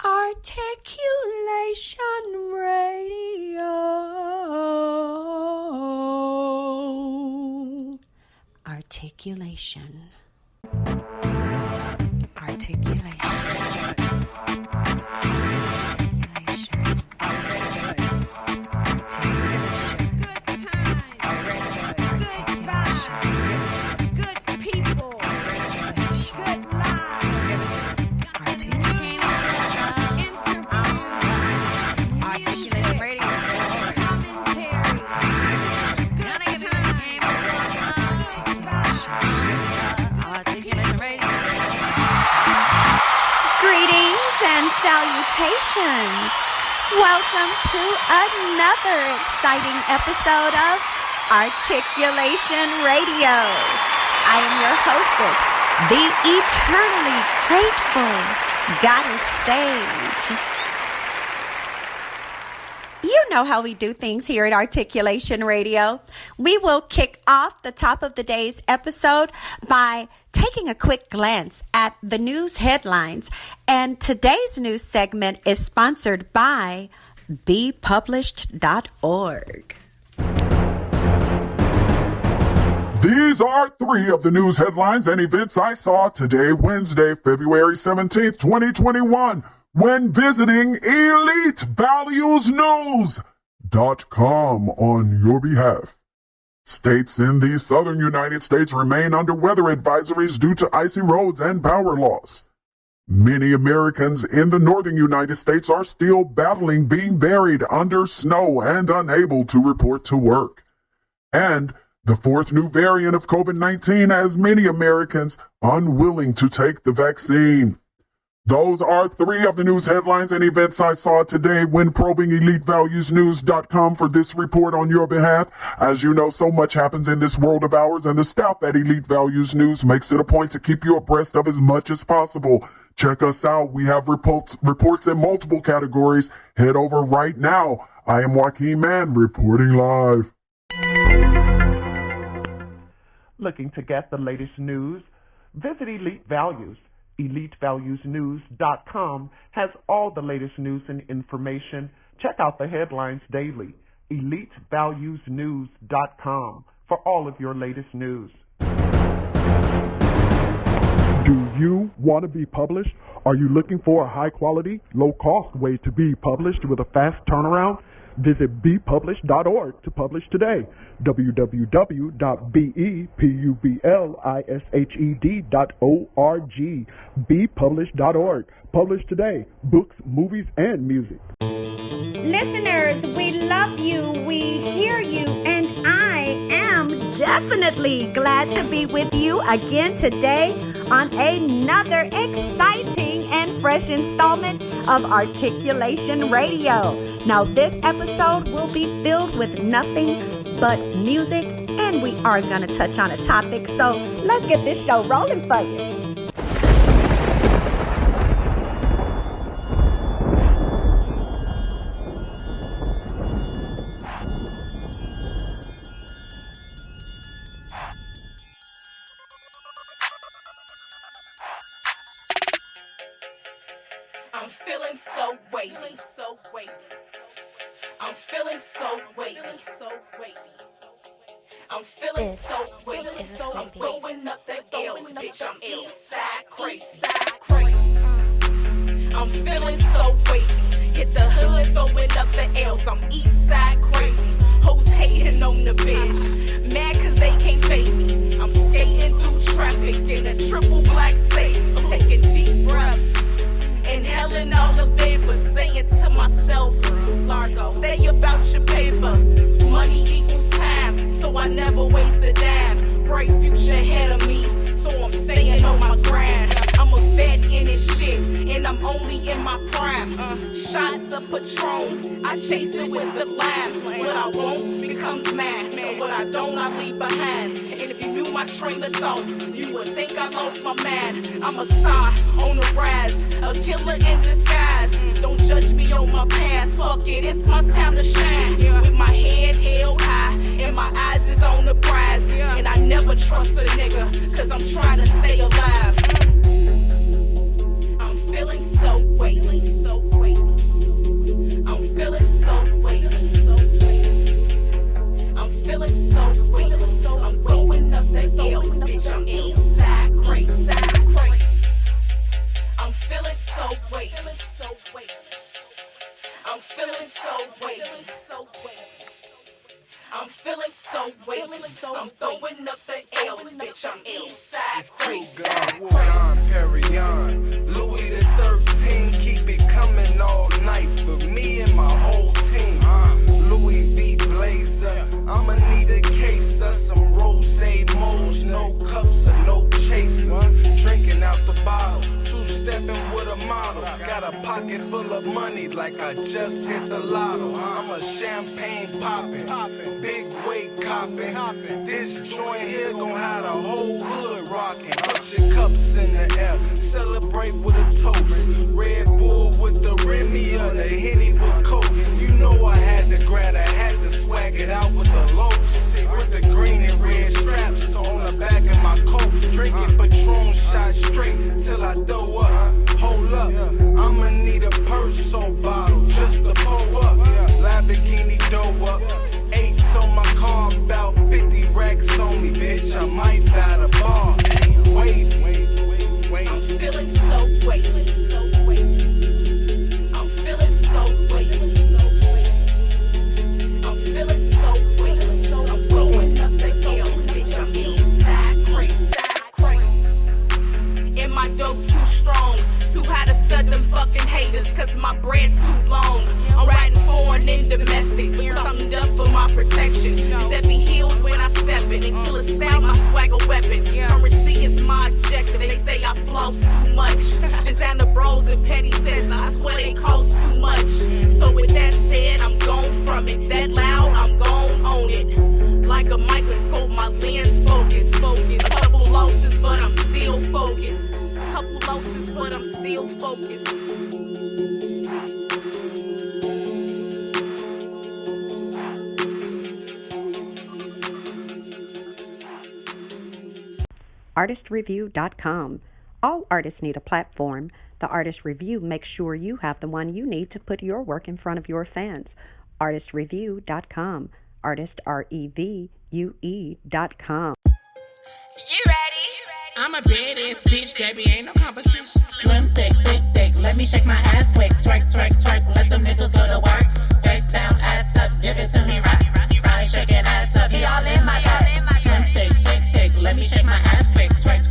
Articulation Radio. Articulation. Salutations. Welcome to another exciting episode of Articulation Radio. I am your hostess, the eternally grateful Goddess Sage. You know how we do things here at Articulation Radio. We will kick off the top of the day's episode by taking a quick glance at the news headlines. And today's news segment is sponsored by bepublished.org. These are three of the news headlines and events I saw today, Wednesday, February 17th, 2021, when visiting EliteValuesNews.com on your behalf. States in the southern United States remain under weather advisories due to icy roads and power loss. Many Americans in the northern United States are still battling being buried under snow and unable to report to work. And the fourth new variant of COVID-19 has many Americans unwilling to take the vaccine. Those are three of the news headlines and events I saw today when probing EliteValuesNews.com for this report on your behalf. As you know, so much happens in this world of ours, and the staff at Elite Values News makes it a point to keep you abreast of as much as possible. Check us out. We have reports in multiple categories. Head over right now. I am Joaquin Mann reporting live. Looking to get the latest news? Visit Elite Values. EliteValuesNews.com has all the latest news and information. Check out the headlines daily. EliteValuesNews.com for all of your latest news. Do you want to be published? Are you looking for a high-quality, low-cost way to be published with a fast turnaround? Visit bepublished.org to publish today. www.bepublished.org. bepublished.org. Publish today. Books, movies, and music. Listeners, we love you, we hear you, and I am definitely glad to be with you again today on another exciting and fresh installment of Articulation Radio. Now, this episode will be filled with nothing but music, and we are going to touch on a topic, so let's get this show rolling for you. I'm feeling so wavy, so wavy. I'm feeling so wavy, so wavy. I'm feeling so wavy, so I'm throwing up the L's, bitch. I'm east side crazy, I'm feeling so wavy. Hit the hood, throwing up the L's. I'm east side crazy. Hoes hating on the bitch, mad 'cause they can't fade me. I'm skating through traffic in a triple black States, taking deep breaths. Inhaling all the vapor, saying to myself, Largo, say about your paper. Money equals time, so I never waste a dime. Bright future ahead of me, so I'm staying on my grind. I'm a vet in this shit, and I'm only in my prime. Shots of Patron, I chase it with the lime. What I want becomes mine, and what I don't, I leave behind. And if you knew my train of thought, you would think I lost my mind. I'm a star on the rise, a killer in disguise. Don't judge me on my past, fuck it, it's my time to shine. With my head held high, and my eyes is on the prize. And I never trust a nigga, 'cause I'm trying to stay alive. I'm feeling so wavy, so feeling so weighty. I'm feeling so weighty. I'm feeling so weighty. I'm throwing up the L's, bitch. I'm east side crazy. Don Perignon, Louis the 13, keep it coming all night for me and my whole team. Louis V blazer, I'ma need a case of some rosé moles, no cups or no chasers. Drinking out the bottle, two-stepping with a model. Got a pocket full of money like I just hit the lotto. I'm a champagne poppin', big weight coppin'. This joint here gon' have the whole hood rockin'. Put your cups in the air, celebrate with a toast. Red Bull with the Remy or the Henny with Coke. You know I had to grab a hat to swag it out with the loafs. With the green and red straps on the back of my coat. Drinking Patron shot straight till I throw up. Hold up, I'ma need a purse or bottle just to pull up. Lamborghini dough up. 8s on my car, about 50 racks on me, bitch. I might buy the bar. Wait. I'm feeling so weighty. I'm feeling so weighty. I'm feeling so weighty. I'm throwing up the L's, bitch. I'm east side crazy. And my dope too strong. Too high to stud them fucking haters, cause my bread too long. I'm riding foreign and domestic, with something up for my protection. You set me heels when I step in, and killers spell my swagger weapon. Currency is my objective, they say I floss too much. Designer bros and petty sets, I swear they cost too much. So with that said, I'm gone from it. That loud, I'm gon' own it. Like a microscope, my lens focus. Couple losses, but I'm still focused. Couple losses, but I'm still focused. ARTistreview.com. All artists need a platform. The Artist Review makes sure you have the one you need to put your work in front of your fans. ARTistreview.com. Artist, REVUE.com. You ready? I'm a badass bitch, baby, ain't no competition. Slim, thick, let me shake my ass quick. Twerk, let them niggas go to work. Face down, ass up, give it to me right. Right, shaking ass up, he all in my bag. Slim, thick, let me shake my ass quick. Twerk,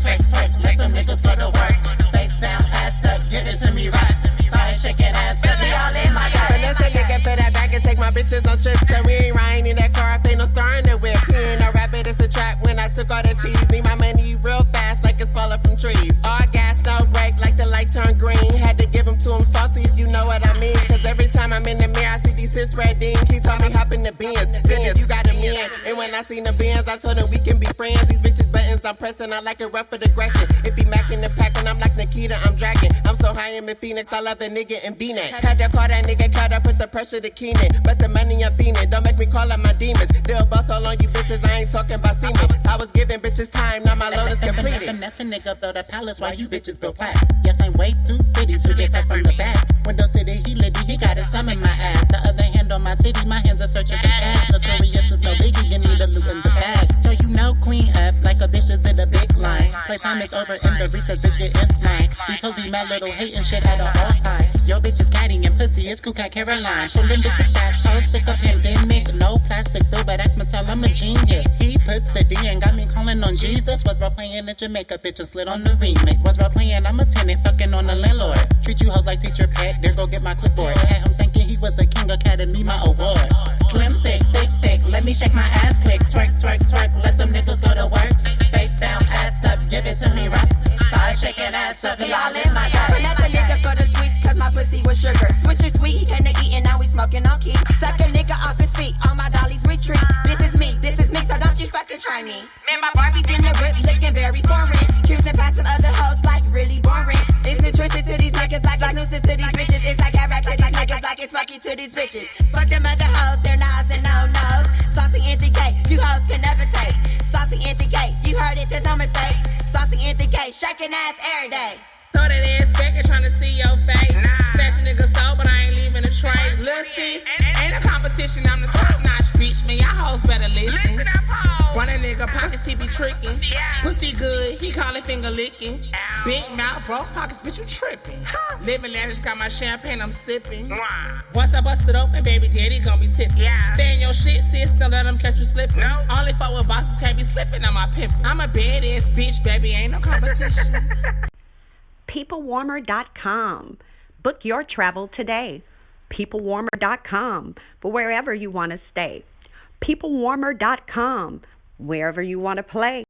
let them niggas go to work. Face down, ass up, give it to me right. Right, shaking ass up, he all in my bag. Let's take a put that back and take my bitches on trips. And we ain't riding in that car, ain't no star in the whip. Ain't no rabbit, it's a trap when I took all the cheese. Need my money real fast, like it's falling from trees. All gas, no brake, like the light turned green. Had to give them to him saucy, if you know what I mean. Cause every time I'm in the mirror, I see these hips red ding. He told me hop in the Benz, then you got a man. And when I seen the Benz, I told him we can be friends. These bitches buttons I'm pressing, I like a rough with aggression. If he macking the pack and I'm like Nikita, I'm dragging. I'm so high in Phoenix, I love a nigga in V-neck. Had to call that nigga cut, I put the pressure to Keenan. But the money I'm feeling, don't make me call out my demons. They'll bust all on you bitches, I ain't talking about semen. I was giving bitches time, now my load is completed. Finesse a nigga build a palace while you bitches build plat. Yes, I'm way too pretty to get cut from the back. Window City, he litty, he got his thumb in my ass. The other hand on my titty, my hands are searching for cash. Notorious is no biggie, you need a loot in the bag. So you know queen up, like a bitch just did a big line. Playtime is over in the recess, bitch get in line. These hoes be mad little hating shit at a all high. Yo bitch is catty and pussy, it's cool cat Caroline. Pulling bitches fast, hoes sick of pandemic. No plastic though, but that's Mattel, I'm a genius. He puts the D and got me calling on Jesus. Was role playing in Jamaica, bitch and slid on the remake. Was role playing, I'm a tenant, fucking on the landlord. Treat you hoes like teacher pet, there go get my clipboard. Had him thinking he was a king academy, my award. Slim, thick, let me shake my ass quick. Twerk, let them niggas go to work. Face down, ass up, give it to me right. Start shaking ass up, he all in my bag. Finesse a nigga for the sweets, cause my pussy was sugar. Switch your sweet, and they eatin', now we smoking on key. Suck a nigga off his feet, all my dollies retreat. This is me, so don't you fucking try me. Man, my Barbie's in the whip, looking very foreign. Cruising past some other hoes, like really boring. It's nutritious to these niggas, like nuisance to these bitches. It's like Iraq to these niggas, like it's fucky to these bitches. Fuck them other hoes, they're nods and no-nos. Saucy NTK, you hoes can never take. Saucy NTK, you heard it, there's no mistake. Saucy NTK, shaking ass every day. Throw that ass back and tryna see your face. Snatch a nigga soul, but I ain't leaving a trace. Lil' sis, ain't a competition, I'm the top notch bitch. Man, y'all hoes better listen. Run a nigga pockets, he be tricking. Pussy good, he call it finger licking. Big mouth, broke pockets, bitch, you tripping. Living lavish, got my champagne, I'm sipping. Once I bust it open, baby daddy gon' be tipping. Stay in your shit, sis, don't let them catch you slipping. Only fuck with bosses, can't be slipping on my pimpin'. I'm a badass bitch, baby, ain't no competition. PeopleWarmer.com. Book your travel today. PeopleWarmer.com for wherever you want to stay. PeopleWarmer.com, wherever you want to play.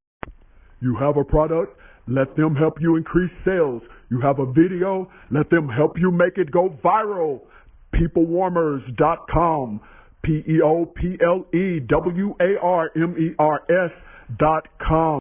You have a product? Let them help you increase sales. You have a video? Let them help you make it go viral. PeopleWarmers.com. PeopleWarmers.com.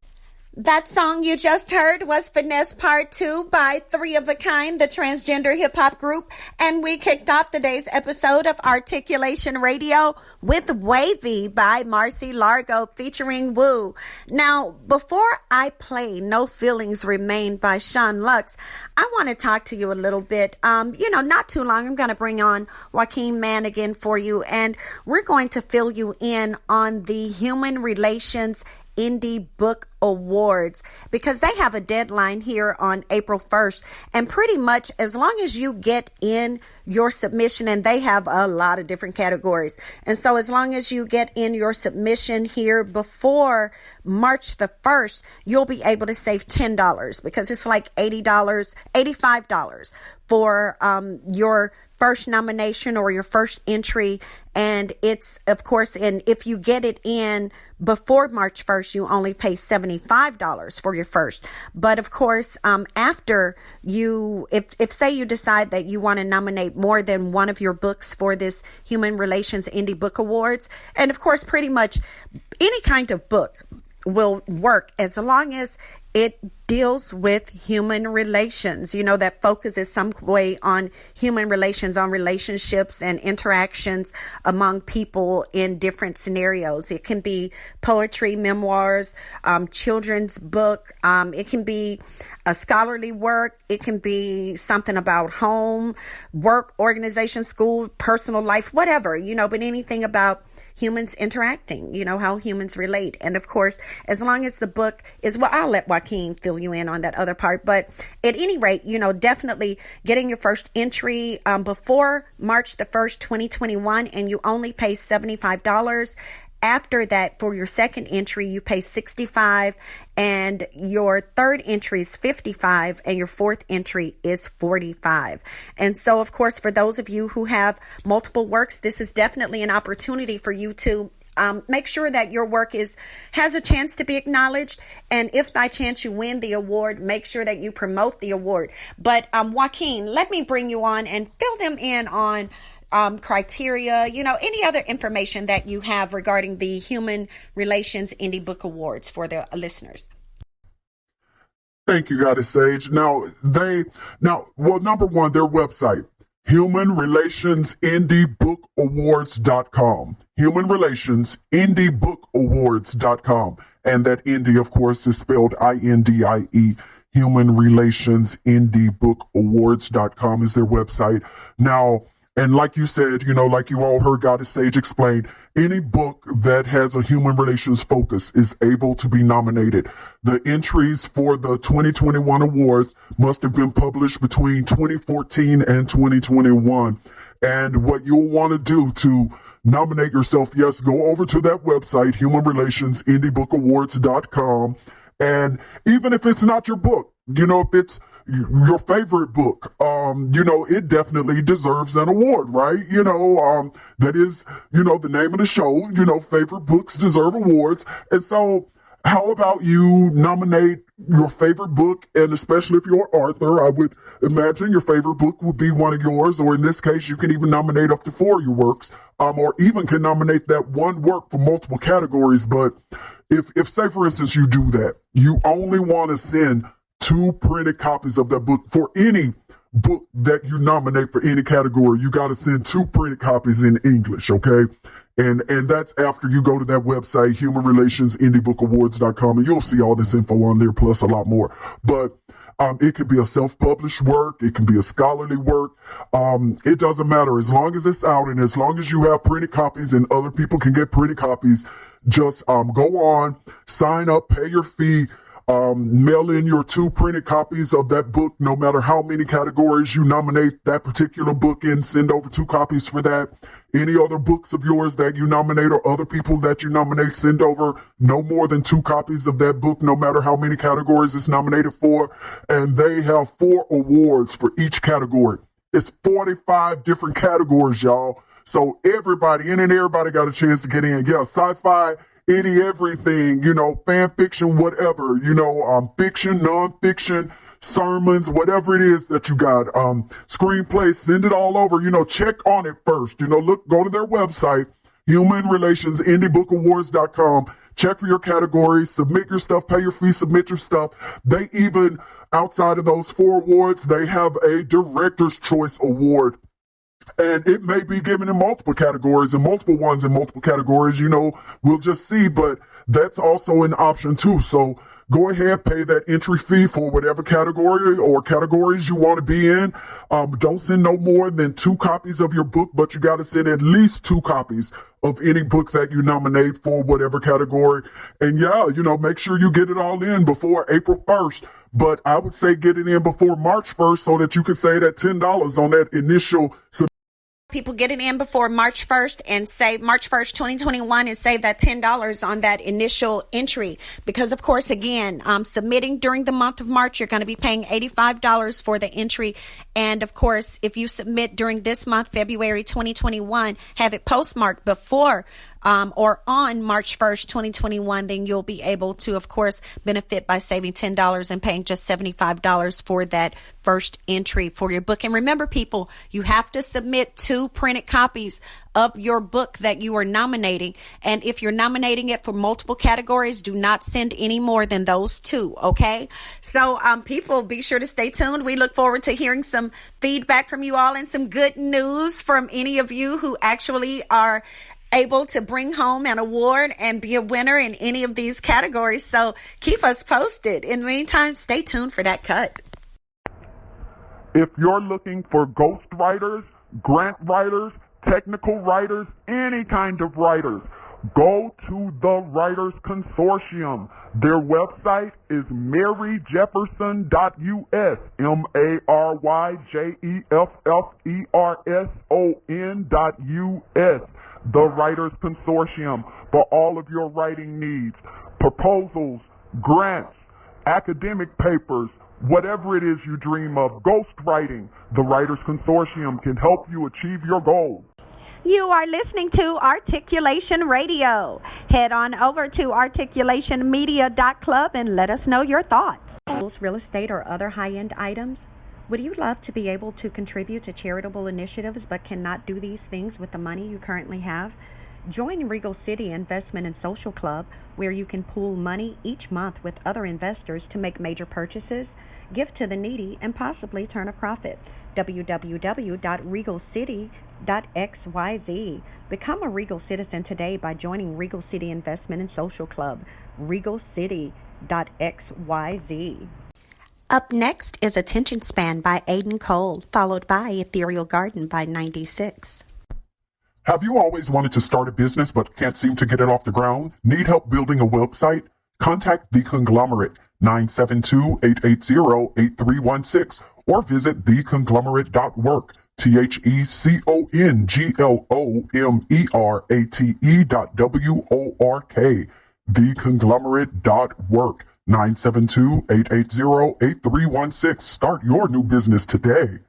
That song you just heard was Finesse Part 2 by Three of a Kind, the transgender hip-hop group. And we kicked off today's episode of Articulation Radio with Wavy by Marcy Largo featuring Woo. Now, before I play No Feelings Remain by Sean Lux, I want to talk to you a little bit. Not too long, I'm going to bring on Joaquin Manigan for you, and we're going to fill you in on the Human Relations Indie Book Awards, because they have a deadline here on April 1st, and pretty much as long as you get in your submission, and they have a lot of different categories, and so as long as you get in your submission here before March the 1st, you'll be able to save $10, because it's like $85 for your first nomination or your first entry. And it's, of course, and if you get it in before March 1st, you only pay $75 for your first. But of course, after you, if say you decide that you want to nominate more than one of your books for this Human Relations Indie Book Awards, and of course, pretty much any kind of book will work as long as it deals with human relations, that focuses some way on human relations, on relationships and interactions among people in different scenarios. It can be poetry, memoirs, children's book. It can be a scholarly work. It can be something about home, work, organization, school, personal life, whatever, but anything about humans interacting, how humans relate. And of course, as long as the book is, well, I'll let Joaquin fill you in on that other part. But at any rate, definitely getting your first entry before March the 1st, 2021, and you only pay $75. After that, for your second entry, you pay $65, and your third entry is $55, and your fourth entry is $45. And so, of course, for those of you who have multiple works, this is definitely an opportunity for you to make sure that your work has a chance to be acknowledged. And if by chance you win the award, make sure that you promote the award. But Joaquin, let me bring you on and fill them in on criteria, any other information that you have regarding the Human Relations Indie Book Awards for the listeners. Thank you, Goddess Sage. Number one, their website, humanrelationsindiebookawards.com. humanrelationsindiebookawards.com. And that indie, of course, is spelled INDIE. humanrelationsindiebookawards.com is their website. Now, and like you said, like you all heard Goddess Sage explain, any book that has a human relations focus is able to be nominated. The entries for the 2021 awards must have been published between 2014 and 2021. And what you'll want to do to nominate yourself, yes, go over to that website, humanrelationsindiebookawards.com. And even if it's not your book, if it's your favorite book, it definitely deserves an award, right? That is, the name of the show, favorite books deserve awards. And so how about you nominate your favorite book? And especially if you're an author, I would imagine your favorite book would be one of yours, or in this case, you can even nominate up to 4 of your works, or even can nominate that one work for multiple categories. But if say, for instance, you do that, you only want to send 2 printed copies of that book. For any book that you nominate for any category, you got to send 2 printed copies in English, okay? And that's after you go to that website, humanrelationsindiebookawards.com, and you'll see all this info on there, plus a lot more. But It could be a self-published work. It can be a scholarly work. It doesn't matter. As long as it's out and as long as you have printed copies and other people can get printed copies, just go on, sign up, pay your fee, mail in your 2 printed copies of that book, no matter how many categories you nominate that particular book in, send over 2 copies for that. Any other books of yours that you nominate or other people that you nominate, send over no more than 2 copies of that book, no matter how many categories it's nominated for. And they have 4 awards for each category. It's 45 different categories, y'all. So everybody, everybody got a chance to get in. Yeah, sci-fi, everything, fan fiction, whatever, fiction, nonfiction, sermons, whatever it is that you got, screenplays, send it all over, check on it first, go to their website, humanrelationsindiebookawards.com, check for your categories, submit your stuff, pay your fee, submit your stuff. They even, outside of those 4 awards, they have a Director's Choice Award. And it may be given in multiple categories and multiple ones in multiple categories, we'll just see, but that's also an option too. So go ahead, pay that entry fee for whatever category or categories you want to be in. Don't send no more than 2 copies of your book, but you got to send at least 2 copies of any book that you nominate for whatever category. And make sure you get it all in before April 1st. But I would say get it in before March 1st so that you can save that $10 on that initial people get it in before March 1st and save March 1st, 2021 and save that $10 on that initial entry. Because, of course, again, submitting during the month of March, you're going to be paying $85 for the entry. And, of course, if you submit during this month, February 2021, have it postmarked before or on March 1st, 2021, then you'll be able to, of course, benefit by saving $10 and paying just $75 for that first entry for your book. And remember, people, you have to submit 2 printed copies of your book that you are nominating. And if you're nominating it for multiple categories, do not send any more than those 2. Okay. So, people, be sure to stay tuned. We look forward to hearing some feedback from you all and some good news from any of you who actually are able to bring home an award and be a winner in any of these categories. So keep us posted. In the meantime, stay tuned for that cut. If you're looking for ghost writers, grant writers, technical writers, any kind of writers, go to the Writers Consortium. Their website is maryjefferson.us, MaryJefferson.us. The Writers Consortium for all of your writing needs, proposals, grants, academic papers, whatever it is you dream of, ghostwriting. The Writers Consortium can help you achieve your goals. You are listening to Articulation Radio. Head on over to articulationmedia.club and let us know your thoughts. Real estate or other high-end items? Would you love to be able to contribute to charitable initiatives but cannot do these things with the money you currently have? Join Regal City Investment and Social Club, where you can pool money each month with other investors to make major purchases, give to the needy, and possibly turn a profit. www.regalcity.xyz. Become a Regal citizen today by joining Regal City Investment and Social Club. regalcity.xyz. Up next is Attention Span by Aiden Cole, followed by Ethereal Garden by 96. Have you always wanted to start a business but can't seem to get it off the ground? Need help building a website? Contact The Conglomerate, 972-880-8316, or visit theconglomerate.work, theconglomerate.work, theconglomerate.work. 972-880-8316. Start your new business today.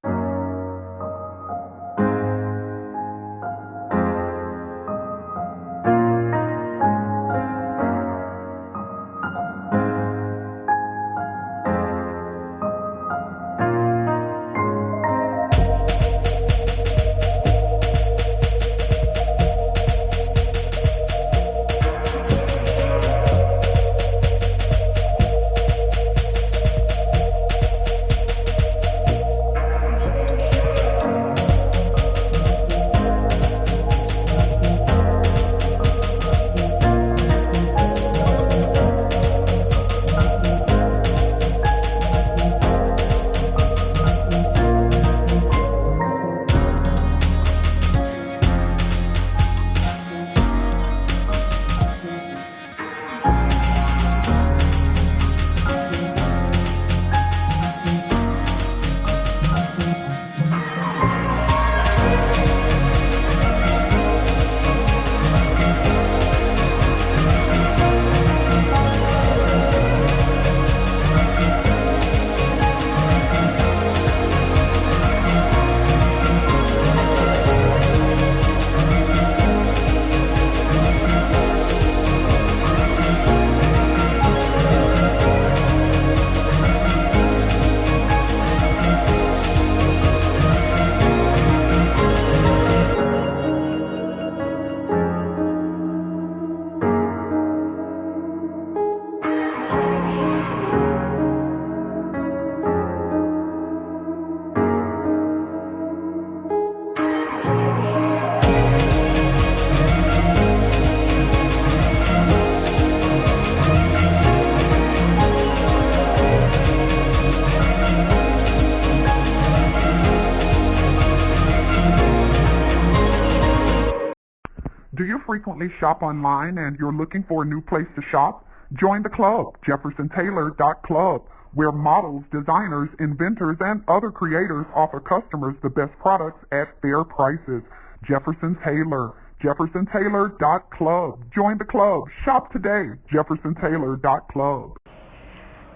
Do you frequently shop online and you're looking for a new place to shop? Join the club, JeffersonTaylor.club, where models, designers, inventors, and other creators offer customers the best products at fair prices. Jefferson Taylor, JeffersonTaylor.club. Join the club. Shop today, JeffersonTaylor.club.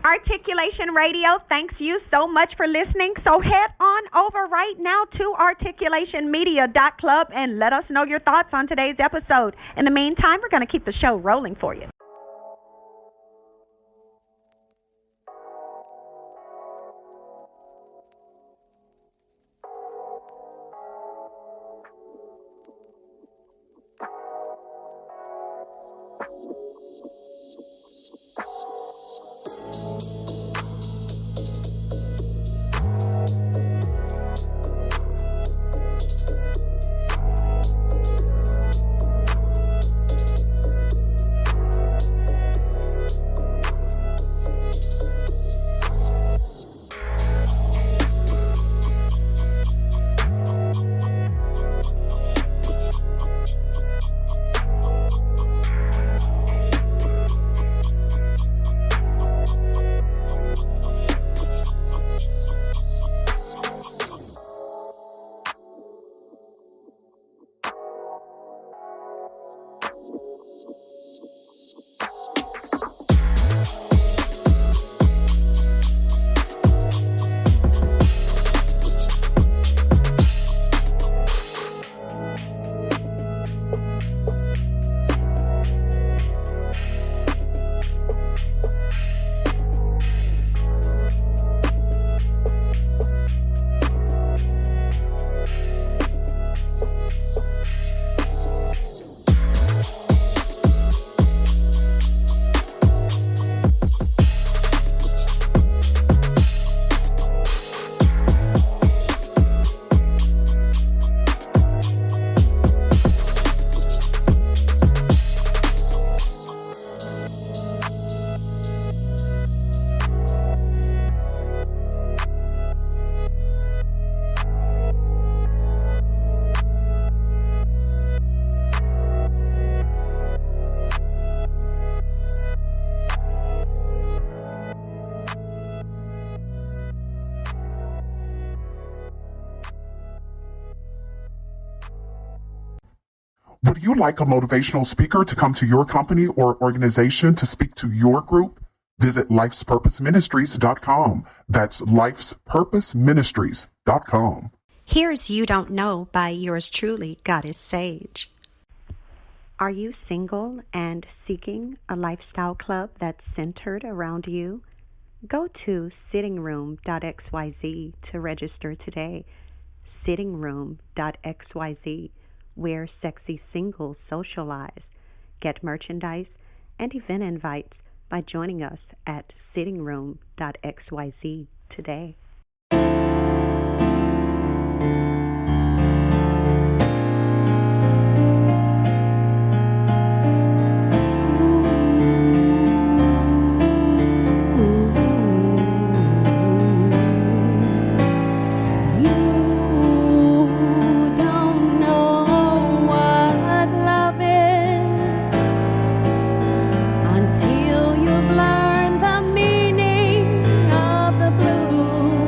Articulation Radio, thanks you so much for listening. So head on over right now to articulationmedia.club and let us know your thoughts on today's episode. In the meantime, we're going to keep the show rolling for you. Would you like a motivational speaker to come to your company or organization to speak to your group? Visit lifespurposeministries.com. That's lifespurposeministries.com. Here's You Don't Know by yours truly, Goddess Sage. Are you single and seeking a lifestyle club that's centered around you? Go to sittingroom.xyz to register today. Sittingroom.xyz, where sexy singles socialize. Get merchandise and event invites by joining us at sittingroom.xyz today. Until you've learned the meaning of the blues.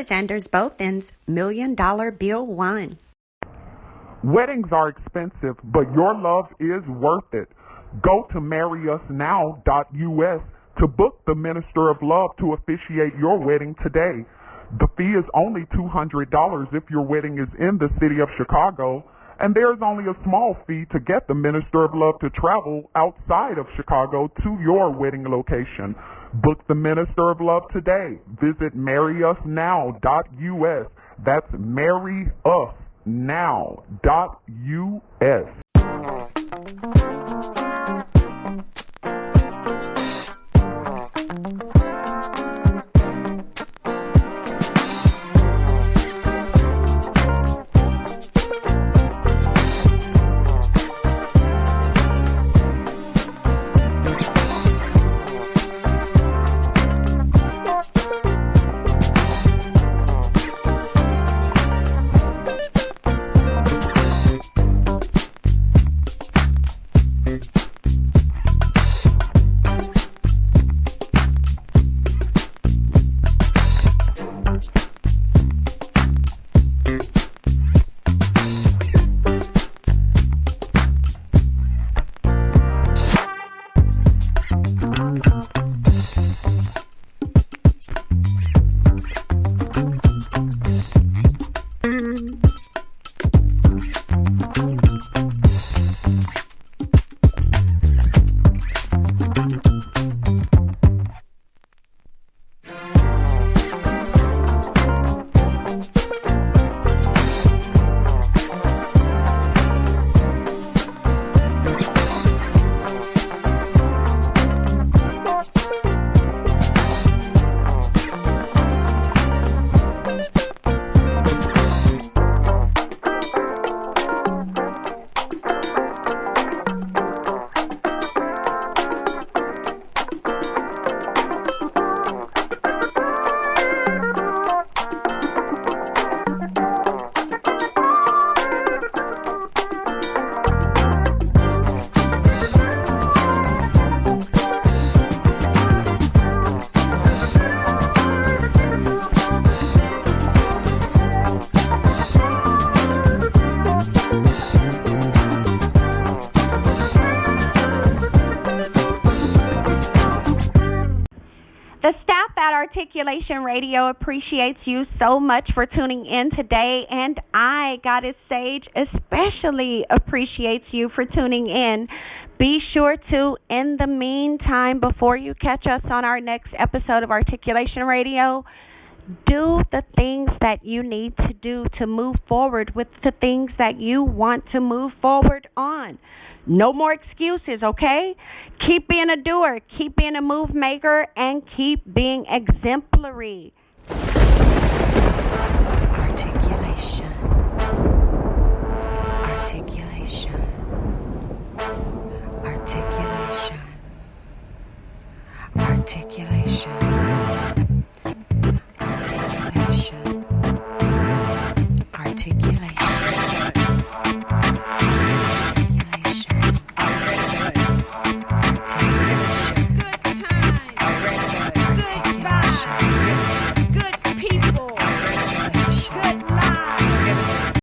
Here's Anders Bothen's $1 Million Bill 1. Weddings are expensive, but your love is worth it. Go to marryusnow.us to book the Minister of Love to officiate your wedding today. The fee is only $200 if your wedding is in the city of Chicago, and there's only a small fee to get the Minister of Love to travel outside of Chicago to your wedding location. Book the Minister of Love today. Visit marryusnow.us. That's marryusnow.us. Articulation Radio appreciates you so much for tuning in today, and I, Goddess Sage, especially appreciates you for tuning in. Be sure to, in the meantime, before you catch us on our next episode of Articulation Radio, do the things that you need to do to move forward with the things that you want to move forward on. No more excuses, okay? Keep being a doer, keep being a move maker, and keep being exemplary. Articulation. Articulation. Articulation. Articulation.